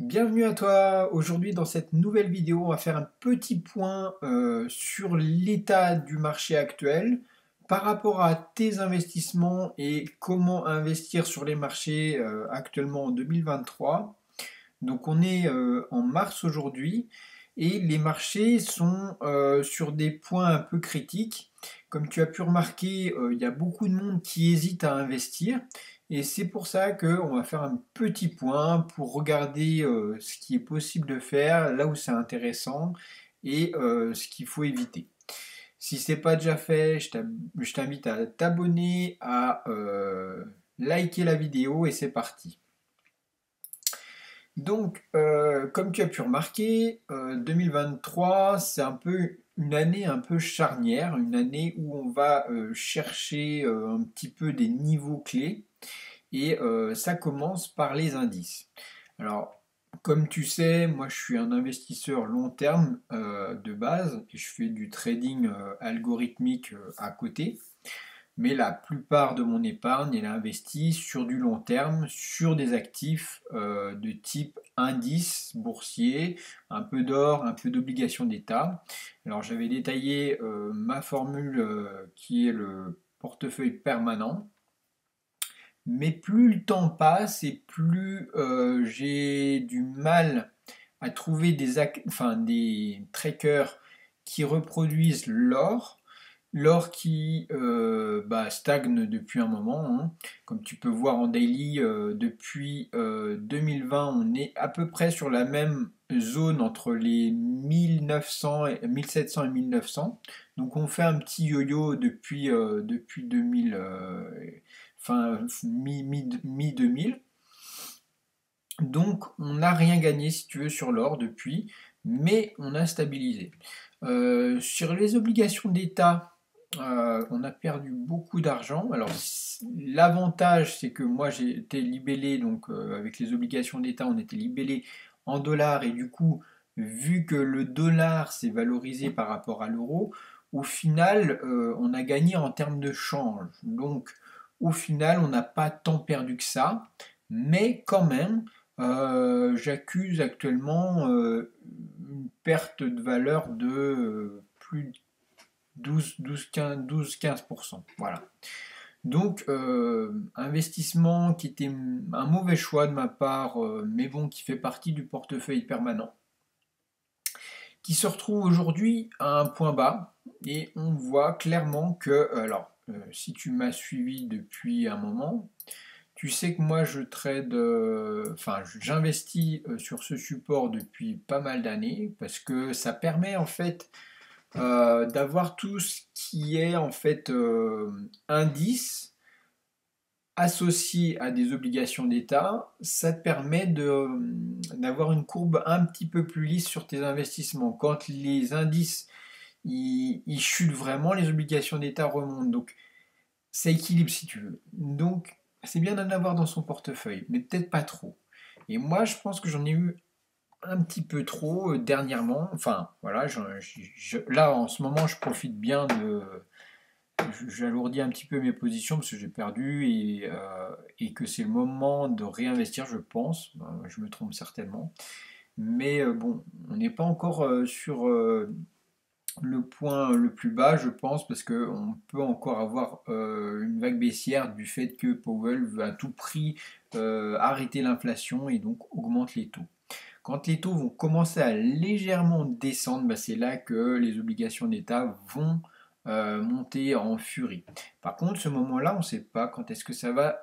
Bienvenue à toi. Aujourd'hui, dans cette nouvelle vidéo, on va faire un petit point sur l'état du marché actuel par rapport à tes investissements et comment investir sur les marchés actuellement en 2023. Donc, on est en mars aujourd'hui et les marchés sont sur des points un peu critiques. Comme tu as pu remarquer, il y a beaucoup de monde qui hésite à investir. Et c'est pour ça qu'on va faire un petit point pour regarder ce qui est possible de faire, là où c'est intéressant et ce qu'il faut éviter. Si ce n'est pas déjà fait, je t'invite à t'abonner, à liker la vidéo et c'est parti. Donc, comme tu as pu remarquer, 2023, c'est un peu une année un peu charnière, une année où on va chercher un petit peu des niveaux clés. Et ça commence par les indices. Alors, comme tu sais, moi je suis un investisseur long terme de base et je fais du trading algorithmique à côté. Mais la plupart de mon épargne elle est investie sur du long terme, sur des actifs de type indice boursier, un peu d'or, un peu d'obligations d'État. Alors j'avais détaillé ma formule qui est le portefeuille permanent. Mais plus le temps passe et plus j'ai du mal à trouver des trackers qui reproduisent l'or. L'or qui stagne depuis un moment, hein. Comme tu peux voir en daily, depuis 2020, on est à peu près sur la même zone entre les 1900 et 1700 et 1900. Donc on fait un petit yo-yo depuis 2000, mi-2000. Donc on n'a rien gagné si tu veux sur l'or depuis, mais on a stabilisé. Sur les obligations d'État, on a perdu beaucoup d'argent. Alors l'avantage c'est que moi j'ai été libellé, donc avec les obligations d'État on était libellé en dollars et du coup vu que le dollar s'est valorisé par rapport à l'euro, au final on a gagné en termes de change. Donc au final on n'a pas tant perdu que ça, mais quand même j'accuse actuellement une perte de valeur de plus de 12-15%. Voilà. Donc, investissement qui était un mauvais choix de ma part, mais bon, qui fait partie du portefeuille permanent, qui se retrouve aujourd'hui à un point bas, et on voit clairement que, alors, si tu m'as suivi depuis un moment, tu sais que moi je trade, j'investis sur ce support depuis pas mal d'années parce que ça permet en fait d'avoir tout ce qui est en fait indice associé à des obligations d'État. Ça te permet d'avoir une courbe un petit peu plus lisse sur tes investissements. Quand les indices ils chutent vraiment, les obligations d'État remontent. Donc ça équilibre si tu veux. Donc c'est bien d'en avoir dans son portefeuille, mais peut-être pas trop. Et moi je pense que j'en ai eu un petit peu trop dernièrement. Enfin, voilà, là en ce moment, je profite bien de. J'alourdis un petit peu mes positions parce que j'ai perdu et que c'est le moment de réinvestir, je pense. Je me trompe certainement. Mais bon, on n'est pas encore sur le point le plus bas, je pense, parce qu'on peut encore avoir une vague baissière du fait que Powell veut à tout prix arrêter l'inflation et donc augmente les taux. Quand les taux vont commencer à légèrement descendre, bah, c'est là que les obligations d'État vont monter en furie. Par contre, ce moment-là, on ne sait pas quand est-ce que ça va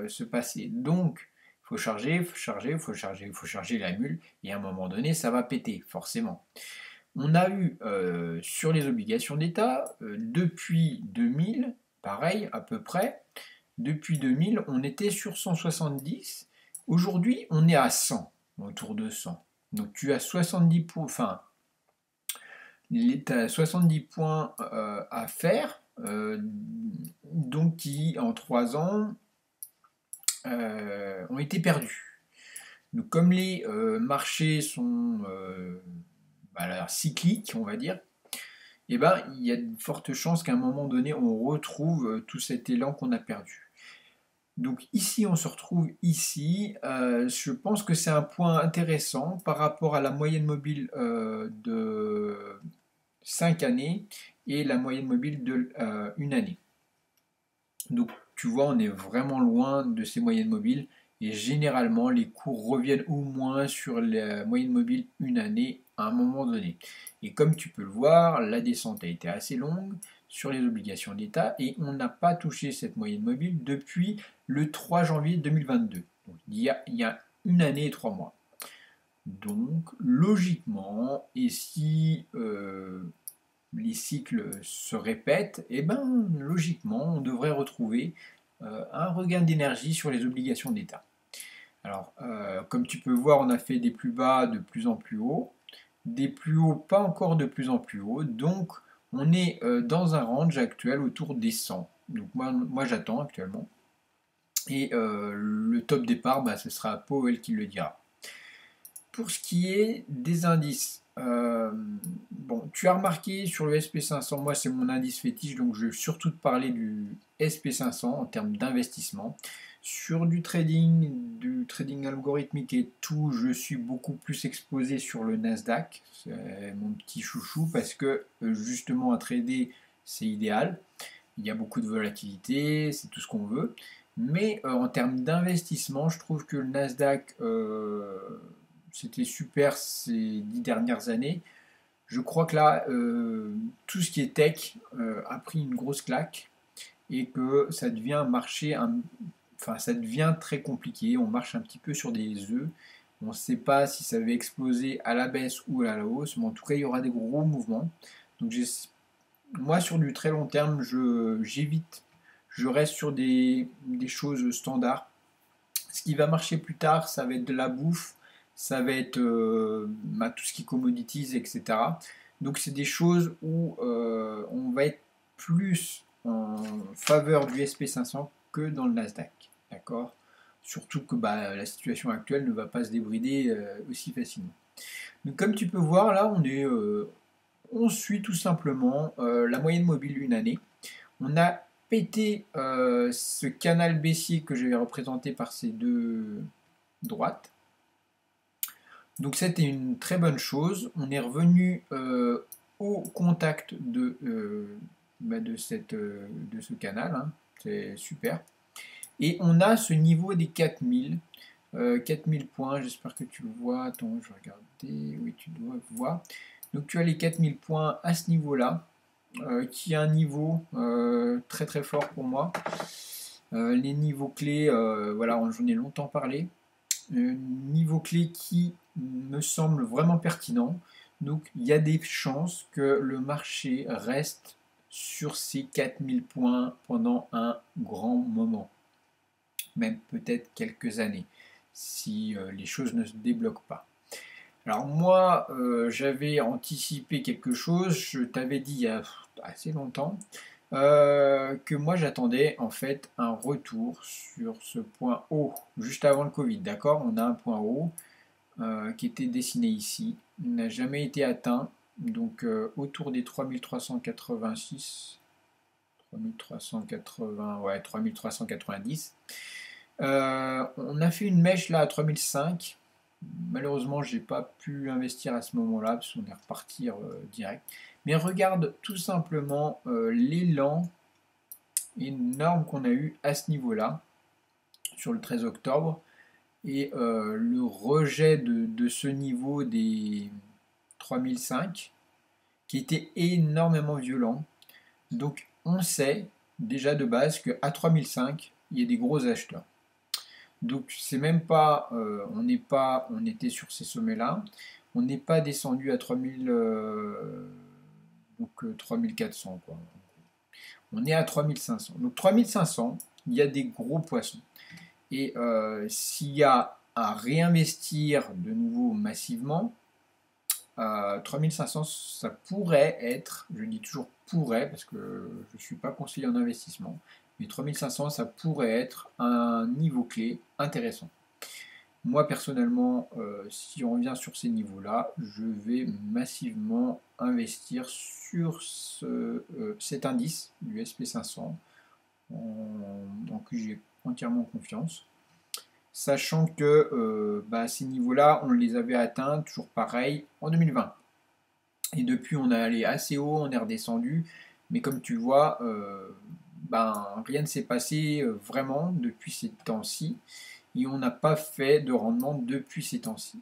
se passer. Donc, il faut charger, il faut charger, il faut charger, il faut charger la mule, et à un moment donné, ça va péter, forcément. On a eu sur les obligations d'État, depuis 2000, pareil à peu près, depuis 2000, on était sur 170. Aujourd'hui, on est à 100, autour de 100. Donc tu as 70 points, enfin, tu as 70 points à faire, donc qui, en 3 ans, ont été perdus. Donc comme les marchés sont cycliques, on va dire, eh ben, il y a de fortes chances qu'à un moment donné, on retrouve tout cet élan qu'on a perdu. Donc ici, on se retrouve ici. Je pense que c'est un point intéressant par rapport à la moyenne mobile de 5 années et la moyenne mobile de 1 année. Donc tu vois, on est vraiment loin de ces moyennes mobiles et généralement les cours reviennent au moins sur la moyenne mobile 1 année à un moment donné. Et comme tu peux le voir, la descente a été assez longue sur les obligations d'État et on n'a pas touché cette moyenne mobile depuis le 3 janvier 2022. Donc il y a 1 année et 3 mois. Donc logiquement, et si les cycles se répètent, et ben logiquement, on devrait retrouver un regain d'énergie sur les obligations d'État. Alors, comme tu peux voir, on a fait des plus bas de plus en plus haut, des plus hauts pas encore de plus en plus haut, donc on est dans un range actuel autour des 100. Donc moi j'attends actuellement. Et le top départ, bah, ce sera Powell qui le dira. Pour ce qui est des indices, bon, tu as remarqué sur le SP500, moi c'est mon indice fétiche, donc je vais surtout te parler du SP500 en termes d'investissement. Sur du trading algorithmique et tout, je suis beaucoup plus exposé sur le Nasdaq, c'est mon petit chouchou, parce que justement à trader c'est idéal, il y a beaucoup de volatilité, c'est tout ce qu'on veut. Mais en termes d'investissement, je trouve que le Nasdaq, c'était super ces 10 dernières années. Je crois que là, tout ce qui est tech a pris une grosse claque et que ça devient un marché, enfin ça devient très compliqué. On marche un petit peu sur des œufs. On ne sait pas si ça va exploser à la baisse ou à la hausse, mais en tout cas, il y aura des gros mouvements. Donc moi, sur du très long terme, j'évite. Je reste sur des choses standards. Ce qui va marcher plus tard, ça va être de la bouffe, ça va être bah, tout ce qui commoditise, etc. Donc c'est des choses où on va être plus en faveur du SP500 que dans le Nasdaq. D'accord. Surtout que bah, la situation actuelle ne va pas se débrider aussi facilement. Donc comme tu peux voir, là, on suit tout simplement la moyenne mobile 1 année. On a pété ce canal baissier que j'avais représenté par ces deux droites. Donc c'était une très bonne chose. On est revenu au contact de ce canal. Hein. C'est super. Et on a ce niveau des 4000. 4000 points, j'espère que tu le vois. Attends, je vais regarder. Oui, tu dois voir. Donc tu as les 4000 points à ce niveau-là. Qui est un niveau très très fort pour moi. Les niveaux clés, voilà, j'en ai longtemps parlé. Niveau clé qui me semble vraiment pertinent. Donc il y a des chances que le marché reste sur ces 4000 points pendant un grand moment, même peut-être quelques années, si les choses ne se débloquent pas. Alors moi, j'avais anticipé quelque chose, je t'avais dit il y a assez longtemps, que moi j'attendais en fait un retour sur ce point haut, juste avant le Covid, d'accord? On a un point haut qui était dessiné ici, il n'a jamais été atteint, donc autour des 3386, 3380, ouais, 3390. On a fait une mèche là à 3005. Malheureusement, j'ai pas pu investir à ce moment-là parce qu'on est reparti direct. Mais regarde tout simplement l'élan énorme qu'on a eu à ce niveau-là sur le 13 octobre et le rejet de ce niveau des 3005 qui était énormément violent. Donc on sait déjà de base qu'à 3005, il y a des gros acheteurs. Donc c'est même pas, on était sur ces sommets-là, on n'est pas descendu à 3000, donc 3400 quoi. On est à 3500. Donc 3500, il y a des gros poissons. Et s'il y a à réinvestir de nouveau massivement, 3500, ça pourrait être, je dis toujours pourrait parce que je ne suis pas conseiller en investissement, mais 3500, ça pourrait être un niveau clé intéressant. Moi personnellement, si on revient sur ces niveaux-là, je vais massivement investir sur cet indice du SP500 en QG. entièrement confiance. Sachant que ces niveaux-là, on les avait atteints, toujours pareil, en 2020. Et depuis, on est allé assez haut, on est redescendu. Mais comme tu le vois, rien ne s'est passé vraiment depuis ces temps-ci. Et on n'a pas fait de rendement depuis ces temps-ci.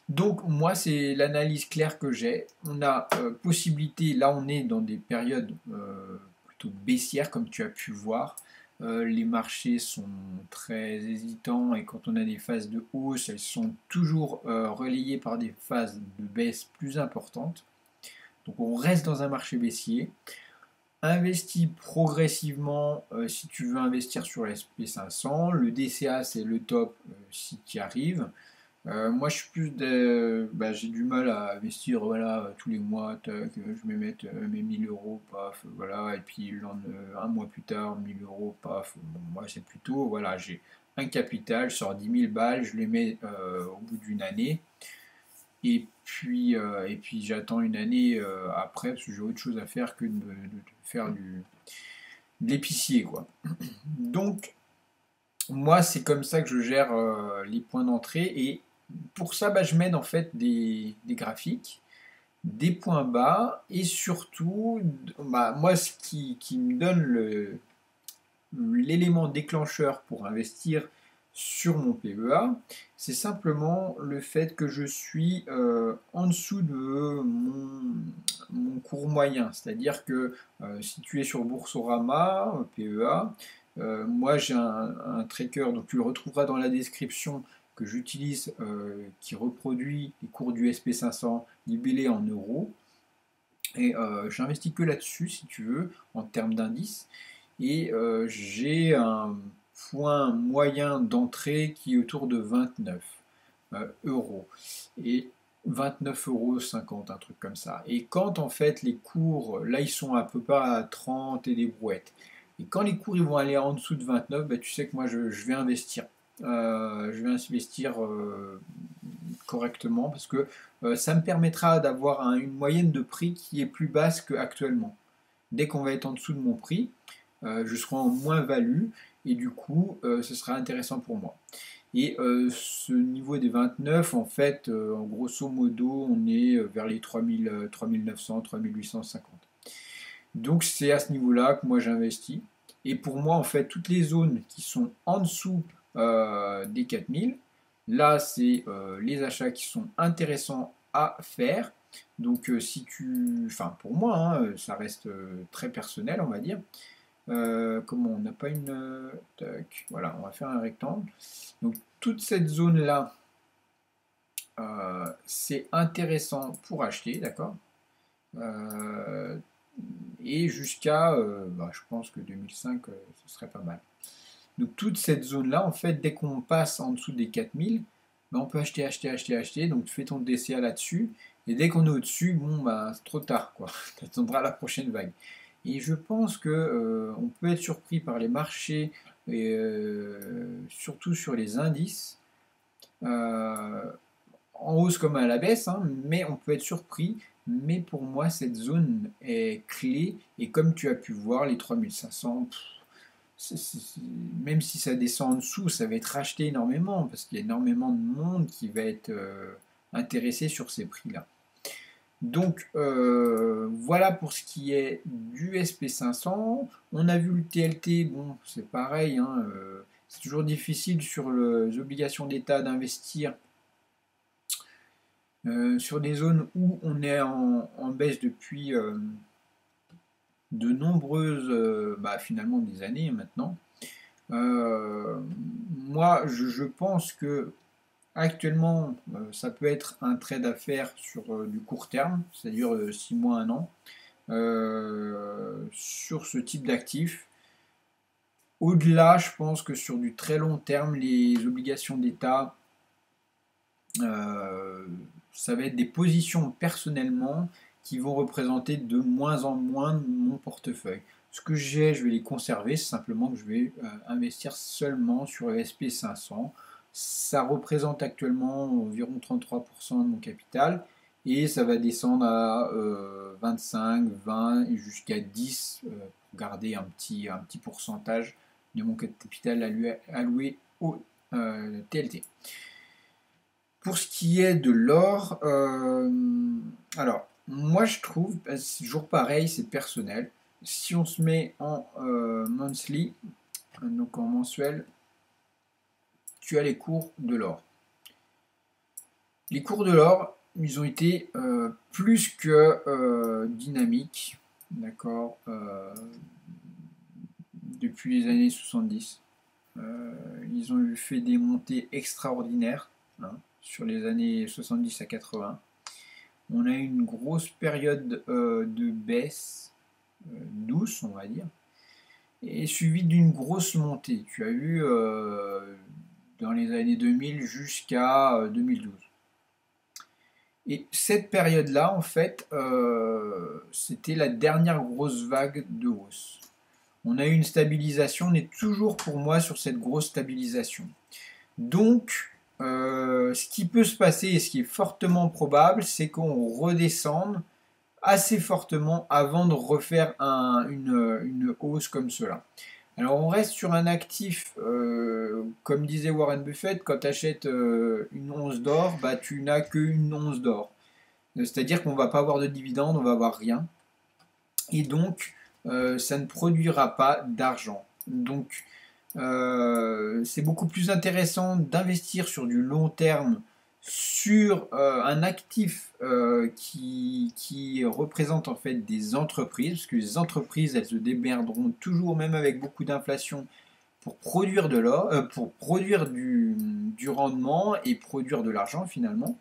Donc moi, c'est l'analyse claire que j'ai. On a possibilité, là on est dans des périodes plutôt baissières, comme tu as pu voir. Les marchés sont très hésitants et quand on a des phases de hausse, elles sont toujours relayées par des phases de baisse plus importantes. Donc on reste dans un marché baissier. Investis progressivement si tu veux investir sur l'SP500. Le DCA c'est le top si tu y arrives. Moi je suis plus j'ai du mal à investir voilà, tous les mois, je vais mettre mes 1000 euros, paf, voilà, et puis un mois plus tard, 1000 euros, paf. Bon, moi c'est plutôt, voilà, j'ai un capital, je sors 10 000 balles, je les mets au bout d'une année. Et puis j'attends une année après parce que j'ai autre chose à faire que de faire de l'épicier quoi. Donc moi c'est comme ça que je gère les points d'entrée et pour ça je mène en fait des graphiques, des points bas et surtout moi ce qui me donne l'élément déclencheur pour investir sur mon PEA, c'est simplement le fait que je suis en dessous de mon cours moyen. C'est-à-dire que si tu es sur Boursorama, PEA, moi j'ai un tracker, donc tu le retrouveras dans la description, que j'utilise, qui reproduit les cours du SP500 libellés en euros. Et j'investis que là-dessus, si tu veux, en termes d'indices. Et j'ai un point moyen d'entrée qui est autour de 29 euros. Et 29,50 €, un truc comme ça. Et quand en fait les cours, là ils sont à peu près à 30 et des brouettes. Et quand les cours ils vont aller en dessous de 29, tu sais que moi je vais investir. Je vais investir correctement parce que ça me permettra d'avoir une moyenne de prix qui est plus basse qu'actuellement. Dès qu'on va être en dessous de mon prix, je serai en moins-value et du coup, ce sera intéressant pour moi. Et ce niveau des 29, en fait, en grosso modo, on est vers les 3900, 3850. Donc c'est à ce niveau-là que moi j'investis. Et pour moi, en fait, toutes les zones qui sont en dessous des 4000, là, c'est les achats qui sont intéressants à faire. Donc si tu... Enfin, pour moi, hein, ça reste très personnel, on va dire. Comment on n'a pas une... tac, voilà, on va faire un rectangle. Donc toute cette zone-là, c'est intéressant pour acheter, d'accord. Et jusqu'à, je pense que 2005, ce serait pas mal. Donc toute cette zone-là, en fait, dès qu'on passe en dessous des 4000, on peut acheter, acheter, acheter, acheter. Donc tu fais ton DCA là-dessus. Et dès qu'on est au-dessus, c'est trop tard, quoi. Tu attendras la prochaine vague. Et je pense que on peut être surpris par les marchés, et surtout sur les indices, euh, en hausse comme à la baisse, hein, mais on peut être surpris. Mais pour moi, cette zone est clé. Et comme tu as pu voir, les 3500, même si ça descend en dessous, ça va être racheté énormément, parce qu'il y a énormément de monde qui va être intéressé sur ces prix-là. Donc voilà pour ce qui est du SP500. On a vu le TLT, bon c'est pareil, hein, c'est toujours difficile sur les obligations d'État d'investir sur des zones où on est en baisse depuis de nombreuses, finalement des années maintenant. Moi je pense que actuellement, ça peut être un trade à faire sur du court terme, c'est-à-dire 6 mois, 1 an, sur ce type d'actifs. Au-delà, je pense que sur du très long terme, les obligations d'État, ça va être des positions personnellement qui vont représenter de moins en moins mon portefeuille. Ce que j'ai, je vais les conserver, c'est simplement que je vais investir seulement sur le SP500. Ça représente actuellement environ 33% de mon capital et ça va descendre à 25, 20 et jusqu'à 10 pour garder un petit pourcentage de mon capital alloué au TLT. Pour ce qui est de l'or, alors moi je trouve, c'est toujours pareil, c'est personnel. Si on se met en monthly, donc en mensuel, tu as les cours de l'or. Les cours de l'or, ils ont été plus que dynamiques, d'accord, depuis les années 70. Ils ont fait des montées extraordinaires, hein, sur les années 70 à 80. On a eu une grosse période de baisse, douce, on va dire, et suivie d'une grosse montée. Tu as eu dans les années 2000 jusqu'à 2012. Et cette période-là, en fait, c'était la dernière grosse vague de hausse. On a eu une stabilisation, on est toujours pour moi sur cette grosse stabilisation. Donc, ce qui peut se passer et ce qui est fortement probable, c'est qu'on redescende assez fortement avant de refaire une hausse comme cela. Alors on reste sur un actif, comme disait Warren Buffett, quand tu achètes une once d'or, bah, tu n'as qu'une once d'or. C'est-à-dire qu'on ne va pas avoir de dividendes, on va avoir rien. Et donc, ça ne produira pas d'argent. Donc, c'est beaucoup plus intéressant d'investir sur du long terme sur un actif qui représente en fait des entreprises, parce que les entreprises, elles se démerderont toujours, même avec beaucoup d'inflation, pour produire de l'or, pour produire du rendement et produire de l'argent finalement.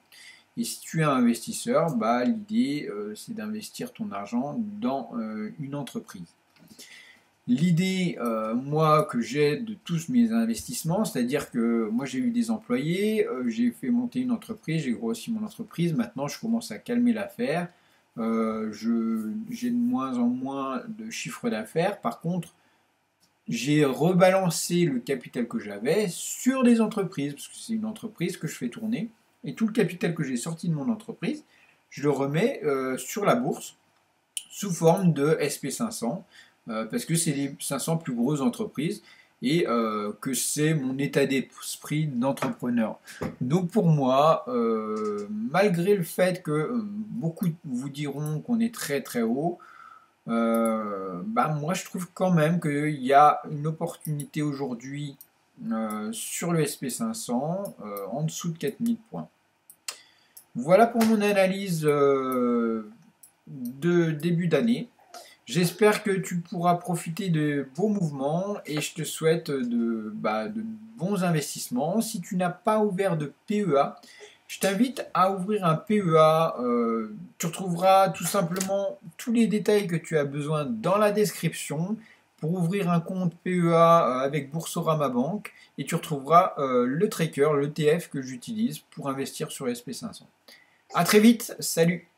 Et si tu es un investisseur, bah, l'idée c'est d'investir ton argent dans une entreprise. L'idée, moi, que j'ai de tous mes investissements, c'est-à-dire que moi j'ai eu des employés, j'ai fait monter une entreprise, j'ai grossi mon entreprise, maintenant je commence à calmer l'affaire, j'ai de moins en moins de chiffre d'affaires, par contre j'ai rebalancé le capital que j'avais sur des entreprises, parce que c'est une entreprise que je fais tourner, et tout le capital que j'ai sorti de mon entreprise, je le remets sur la bourse sous forme de SP500, parce que c'est les 500 plus grosses entreprises et que c'est mon état d'esprit d'entrepreneur. Donc pour moi, malgré le fait que beaucoup vous diront qu'on est très très haut, bah moi je trouve quand même qu'il y a une opportunité aujourd'hui sur le SP500 en dessous de 4000 points. Voilà pour mon analyse de début d'année. J'espère que tu pourras profiter de beaux mouvements et je te souhaite de bons investissements. Si tu n'as pas ouvert de PEA, je t'invite à ouvrir un PEA. Tu retrouveras tout simplement tous les détails que tu as besoin dans la description pour ouvrir un compte PEA avec Boursorama Bank et tu retrouveras le tracker, l'ETF que j'utilise pour investir sur SP500. A très vite, salut!